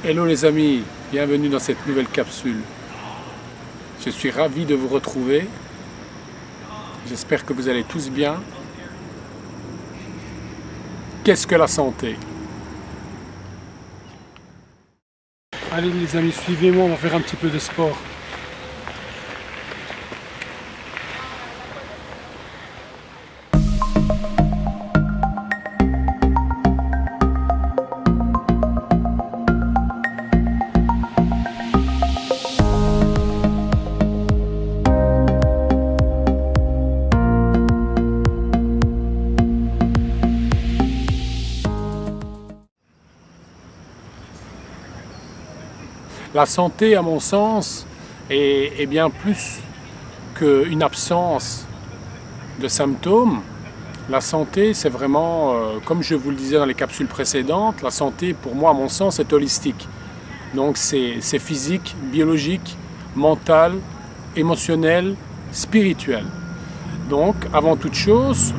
Hello les amis, bienvenue dans cette nouvelle capsule. Je suis ravi de vous retrouver. J'espère que vous allez tous bien. Qu'est-ce que la santé? Allez les amis, suivez-moi, on va faire un petit peu de sport. La santé, à mon sens, est bien plus qu'une absence de symptômes. La santé, c'est vraiment, comme je vous le disais dans les capsules précédentes, la santé, pour moi, à mon sens, est holistique. Donc c'est physique, biologique, mental, émotionnel, spirituel. Donc, avant toute chose,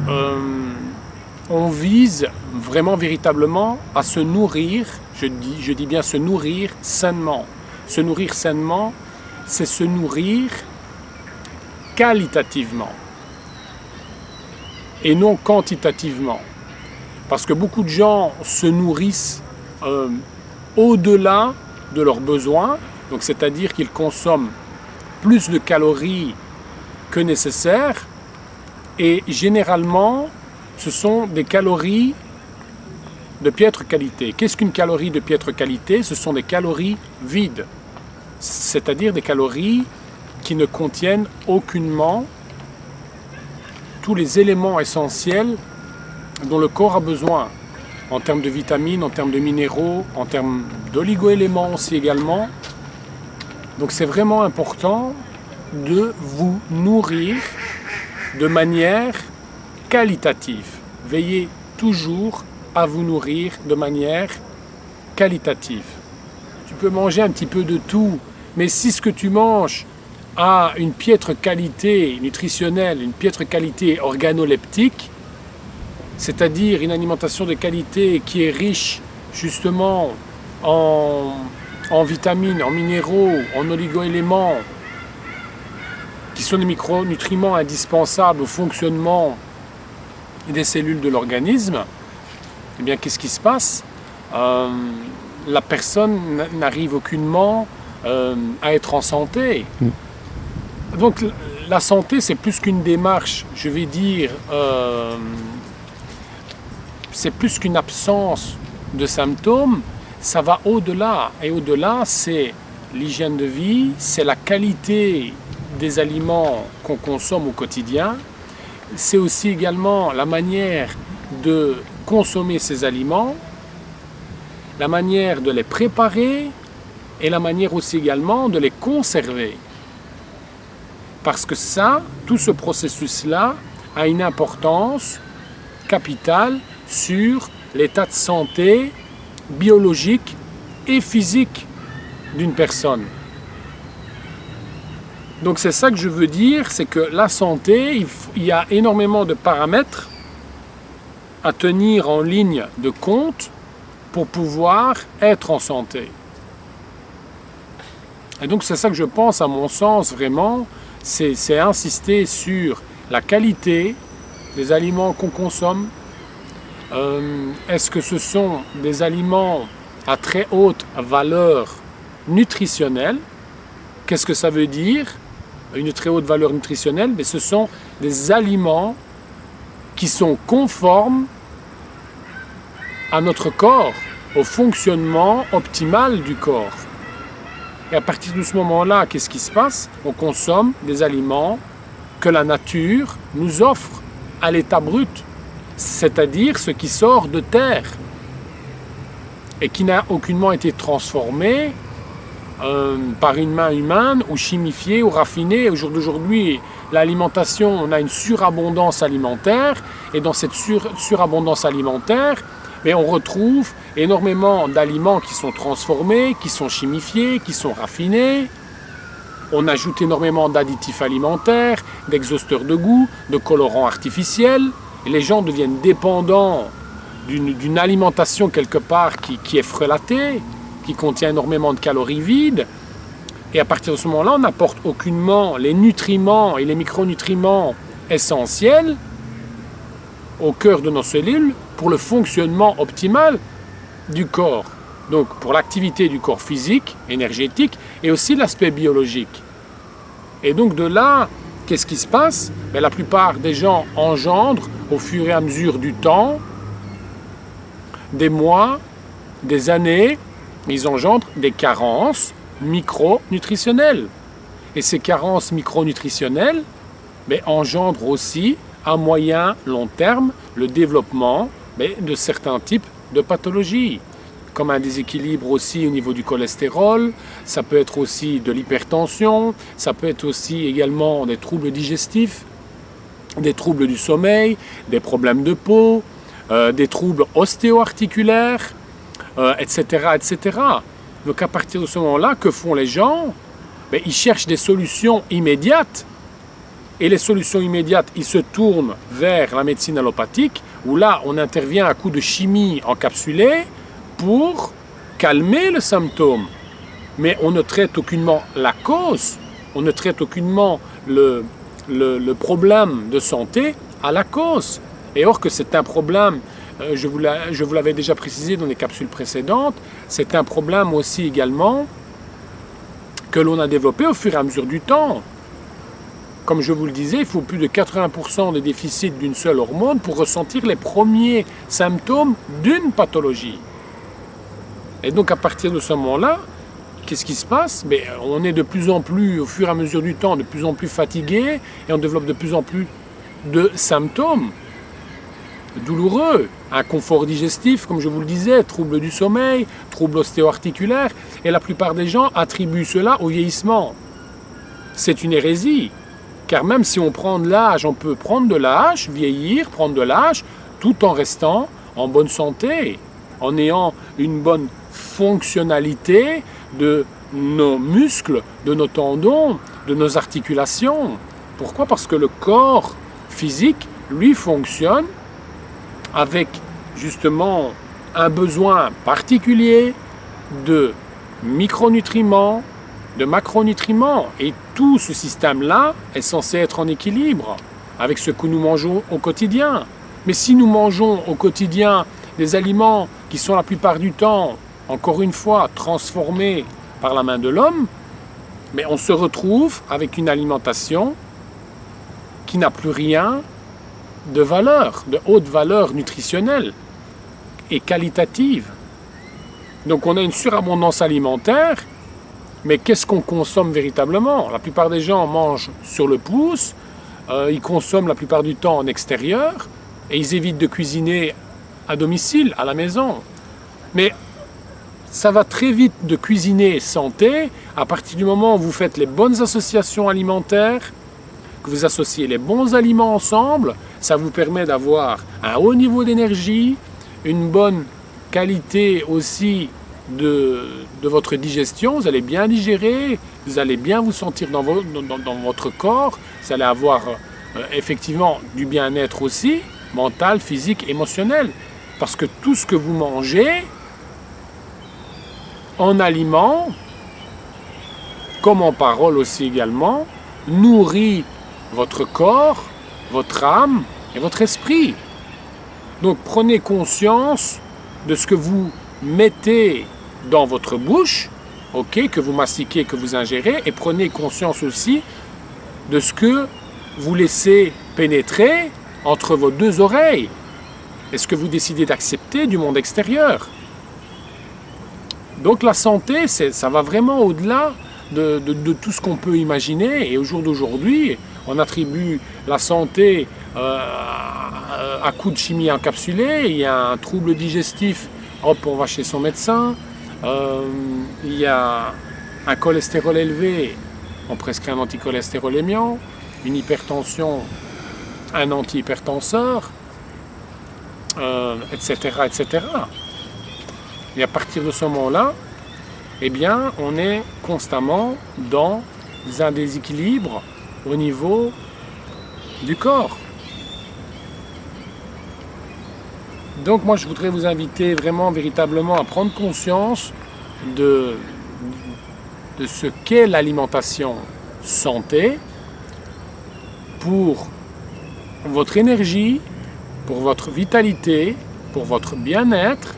on vise vraiment, véritablement, à se nourrir, je dis bien se nourrir sainement. Se nourrir sainement, c'est se nourrir qualitativement et non quantitativement. Parce que beaucoup de gens se nourrissent au-delà de leurs besoins, donc c'est-à-dire qu'ils consomment plus de calories que nécessaire, et généralement, ce sont des calories de piètre qualité. Qu'est-ce qu'une calorie de piètre qualité? Ce sont des calories vides, c'est-à-dire des calories qui ne contiennent aucunement tous les éléments essentiels dont le corps a besoin, en termes de vitamines, en termes de minéraux, en termes d'oligo-éléments aussi également. Donc c'est vraiment important de vous nourrir de manière qualitative. Veillez toujours à vous nourrir de manière qualitative. Tu peux manger un petit peu de tout, mais si ce que tu manges a une piètre qualité nutritionnelle, une piètre qualité organoleptique, c'est-à-dire une alimentation de qualité qui est riche justement en vitamines, en minéraux, en oligo-éléments, qui sont des micronutriments indispensables au fonctionnement des cellules de l'organisme, eh bien, qu'est-ce qui se passe? La personne n'arrive aucunement à être en santé. Donc, la santé, c'est plus qu'une démarche, je vais dire, c'est plus qu'une absence de symptômes, ça va au-delà. Et au-delà, c'est l'hygiène de vie, c'est la qualité des aliments qu'on consomme au quotidien, c'est aussi également la manière de consommer ces aliments, la manière de les préparer et la manière aussi également de les conserver. Parce que ça, tout ce processus-là a une importance capitale sur l'état de santé biologique et physique d'une personne. Donc c'est ça que je veux dire, c'est que la santé, il y a énormément de paramètres à tenir en ligne de compte pour pouvoir être en santé. Et donc c'est ça que je pense, à mon sens, vraiment, c'est insister sur la qualité des aliments qu'on consomme. Est-ce que ce sont des aliments à très haute valeur nutritionnelle? Qu'est-ce que ça veut dire? Une très haute valeur nutritionnelle, mais ce sont des aliments qui sont conformes à notre corps, au fonctionnement optimal du corps. Et à partir de ce moment-là, qu'est-ce qui se passe? On consomme des aliments que la nature nous offre à l'état brut, c'est-à-dire ce qui sort de terre et qui n'a aucunement été transformé par une main humaine ou chimifié ou raffiné. Au jour d'aujourd'hui, l'alimentation, on a une surabondance alimentaire, et dans cette surabondance alimentaire, mais on retrouve énormément d'aliments qui sont transformés, qui sont chimifiés, qui sont raffinés. On ajoute énormément d'additifs alimentaires, d'exhausteurs de goût, de colorants artificiels, et les gens deviennent dépendants d'une alimentation quelque part qui est frelatée, qui contient énormément de calories vides. Et à partir de ce moment-là, on n'apporte aucunement les nutriments et les micronutriments essentiels au cœur de nos cellules pour le fonctionnement optimal du corps. Donc pour l'activité du corps physique, énergétique et aussi l'aspect biologique. Et donc de là, qu'est-ce qui se passe? La plupart des gens engendrent au fur et à mesure du temps, des mois, des années, ils engendrent des carences micronutritionnelles. Et ces carences micronutritionnelles engendrent aussi à moyen, long terme le développement de certains types de pathologies, comme un déséquilibre aussi au niveau du cholestérol, ça peut être aussi de l'hypertension, ça peut être aussi également des troubles digestifs, des troubles du sommeil, des problèmes de peau, des troubles ostéo-articulaires, etc., etc. Donc à partir de ce moment-là, que font les gens? Ils cherchent des solutions immédiates. Et les solutions immédiates, ils se tournent vers la médecine allopathique, où là, on intervient à coup de chimie encapsulée pour calmer le symptôme. Mais on ne traite aucunement la cause, on ne traite aucunement le problème de santé à la cause. Et or que c'est un problème, je vous l'avais déjà précisé dans les capsules précédentes, c'est un problème aussi également que l'on a développé au fur et à mesure du temps. Comme je vous le disais, il faut plus de 80% de déficit d'une seule hormone pour ressentir les premiers symptômes d'une pathologie. Et donc à partir de ce moment-là, qu'est-ce qui se passe? On est de plus en plus, au fur et à mesure du temps, de plus en plus fatigué et on développe de plus en plus de symptômes douloureux, inconfort digestif, comme je vous le disais, troubles du sommeil, troubles ostéo-articulaires, et la plupart des gens attribuent cela au vieillissement. C'est une hérésie. Car même si on prend de l'âge, on peut prendre de l'âge, vieillir, prendre de l'âge, tout en restant en bonne santé, en ayant une bonne fonctionnalité de nos muscles, de nos tendons, de nos articulations. Pourquoi? Parce que le corps physique, lui, fonctionne avec justement un besoin particulier de micronutriments, de macronutriments, et tout ce système-là est censé être en équilibre avec ce que nous mangeons au quotidien. Mais si nous mangeons au quotidien des aliments qui sont la plupart du temps, encore une fois, transformés par la main de l'homme, on se retrouve avec une alimentation qui n'a plus rien de valeur, de haute valeur nutritionnelle et qualitative. Donc on a une surabondance alimentaire. Mais qu'est-ce qu'on consomme véritablement? La plupart des gens mangent sur le pouce, ils consomment la plupart du temps en extérieur et ils évitent de cuisiner à domicile, à la maison. Mais ça va très vite de cuisiner santé à partir du moment où vous faites les bonnes associations alimentaires, que vous associez les bons aliments ensemble, ça vous permet d'avoir un haut niveau d'énergie, une bonne qualité aussi de votre digestion, vous allez bien digérer, vous allez bien vous sentir dans votre corps, vous allez avoir effectivement du bien-être aussi, mental, physique, émotionnel. Parce que tout ce que vous mangez en aliments, comme en paroles aussi également, nourrit votre corps, votre âme et votre esprit. Donc prenez conscience de ce que vous mettez dans votre bouche, que vous mastiquez, que vous ingérez, et prenez conscience aussi de ce que vous laissez pénétrer entre vos deux oreilles. Est-ce que vous décidez d'accepter du monde extérieur? Donc la santé, ça va vraiment au-delà de tout ce qu'on peut imaginer. Et au jour d'aujourd'hui, on attribue la santé à coup de chimie encapsulée. Il y a un trouble digestif, hop, on va chez son médecin. Il y a un cholestérol élevé, on prescrit un anticholestérolémiant. Une hypertension, un antihypertenseur, etc., etc. Et à partir de ce moment-là, on est constamment dans un déséquilibre au niveau du corps. Donc moi je voudrais vous inviter vraiment, véritablement à prendre conscience de ce qu'est l'alimentation santé pour votre énergie, pour votre vitalité, pour votre bien-être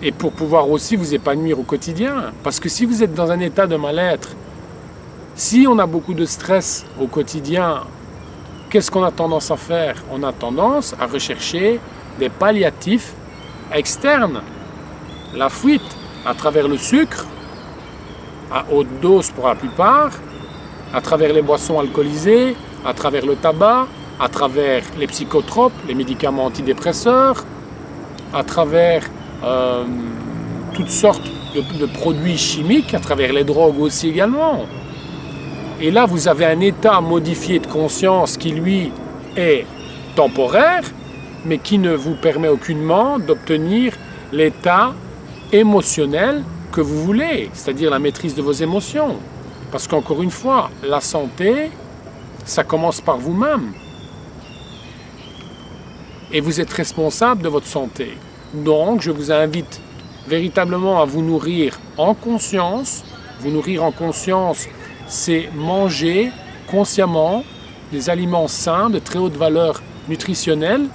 et pour pouvoir aussi vous épanouir au quotidien. Parce que si vous êtes dans un état de mal-être, si on a beaucoup de stress au quotidien, qu'est-ce qu'on a tendance à faire? On a tendance à rechercher des palliatifs externes. La fuite à travers le sucre, à haute dose pour la plupart, à travers les boissons alcoolisées, à travers le tabac, à travers les psychotropes, les médicaments antidépresseurs, à travers toutes sortes de produits chimiques, à travers les drogues aussi également. Et là, vous avez un état modifié de conscience qui, lui, est temporaire, mais qui ne vous permet aucunement d'obtenir l'état émotionnel que vous voulez, c'est-à-dire la maîtrise de vos émotions. Parce qu'encore une fois, la santé, ça commence par vous-même. Et vous êtes responsable de votre santé. Donc, je vous invite véritablement à vous nourrir en conscience. Vous nourrir en conscience, c'est manger consciemment des aliments sains, de très haute valeur nutritionnelle,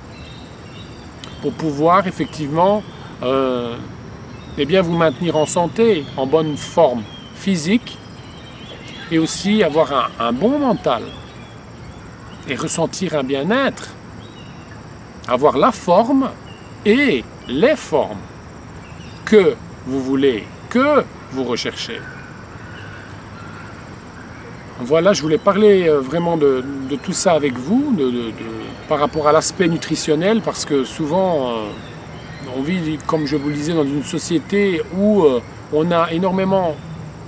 pour pouvoir effectivement vous maintenir en santé, en bonne forme physique, et aussi avoir un bon mental, et ressentir un bien-être, avoir la forme et les formes que vous voulez, que vous recherchez. Voilà, je voulais parler vraiment de tout ça avec vous, par rapport à l'aspect nutritionnel, parce que souvent, on vit, comme je vous le disais, dans une société où on a énormément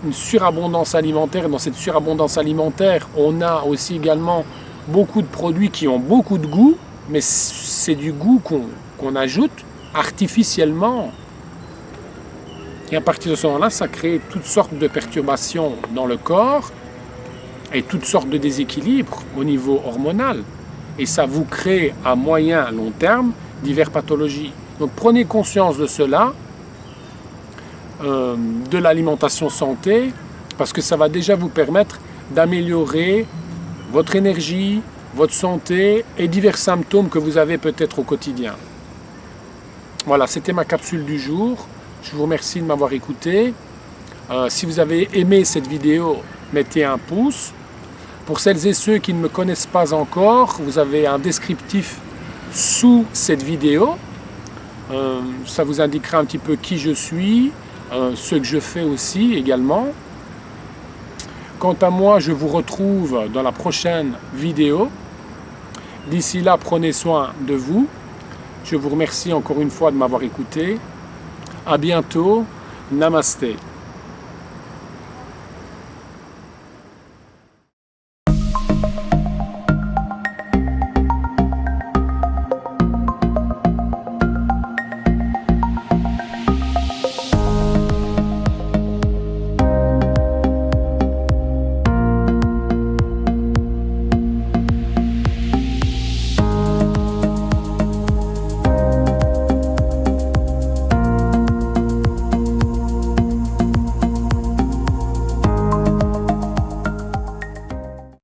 une surabondance alimentaire. Dans cette surabondance alimentaire, on a aussi également beaucoup de produits qui ont beaucoup de goût, mais c'est du goût qu'on ajoute artificiellement. Et à partir de ce moment-là, ça crée toutes sortes de perturbations dans le corps et toutes sortes de déséquilibres au niveau hormonal. Et ça vous crée à moyen, long terme, diverses pathologies. Donc prenez conscience de cela, de l'alimentation santé, parce que ça va déjà vous permettre d'améliorer votre énergie, votre santé et divers symptômes que vous avez peut-être au quotidien. Voilà, c'était ma capsule du jour. Je vous remercie de m'avoir écouté. Si vous avez aimé cette vidéo, mettez un pouce. Pour celles et ceux qui ne me connaissent pas encore, vous avez un descriptif sous cette vidéo. Ça vous indiquera un petit peu qui je suis, ce que je fais aussi également. Quant à moi, je vous retrouve dans la prochaine vidéo. D'ici là, prenez soin de vous. Je vous remercie encore une fois de m'avoir écouté. À bientôt. Namasté.